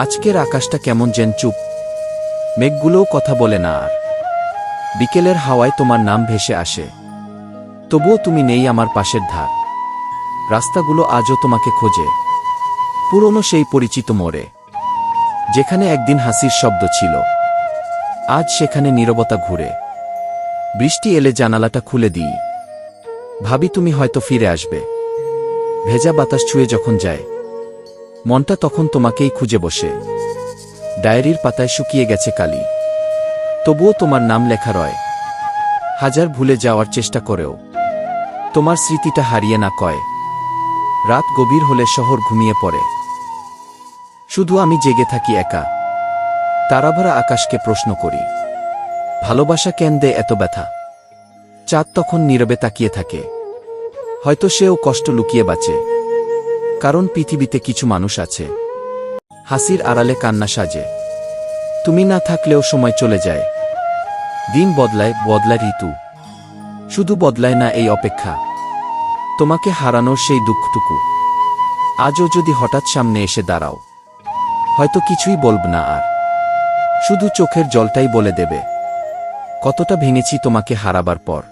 আজকের আকাশটা কেমন যেন চুপ, মেঘগুলোও কথা বলে না আর। বিকেলের হাওয়ায় তোমার নাম ভেসে আসে, তবুও তুমি নেই আমার পাশের ধার। রাস্তাগুলো আজও তোমাকে খোঁজে, পুরনো সেই পরিচিত মোড়ে, যেখানে একদিন হাসির শব্দ ছিল, আজ সেখানে নীরবতা ঘুরে। বৃষ্টি এলে জানালাটা খুলে দিই, ভাবি তুমি হয়তো ফিরে আসবে। ভেজা বাতাস ছুঁয়ে যখন যায়, মনটা তখন তোমাকেই খুঁজে বসে। ডায়েরির পাতায় শুকিয়ে গেছে কালি, তবুও তোমার নাম লেখা রয়। হাজার ভুলে যাওয়ার চেষ্টা করেও তোমার স্মৃতিটা হারিয়ে না কয়। রাত গভীর হলে শহর ঘুমিয়ে পড়ে, শুধু আমি জেগে থাকি একা। তারাভরা আকাশকে প্রশ্ন করি, ভালোবাসা কেন দেয় এত ব্যথা? চাঁদ তখন নীরবে তাকিয়ে থাকে, হয়তো সেও কষ্ট লুকিয়ে বাঁচে। কারণ পৃথিবীতে কিছু মানুষ আছে, হাসির আড়ালে কান্না সাজে। তুমি না থাকলেও সময় চলে যায়, দিন বদলায়, বদলায় ঋতু, শুধু বদলায় না এই অপেক্ষা, তোমাকে হারানোর সেই দুঃখটুকু। আজও যদি হঠাৎ সামনে এসে দাঁড়াও, হয়তো কিছুই বলব না আর, শুধু চোখের জলটাই বলে দেবে কতটা ভেঙেছি তোমাকে হারাবার পর।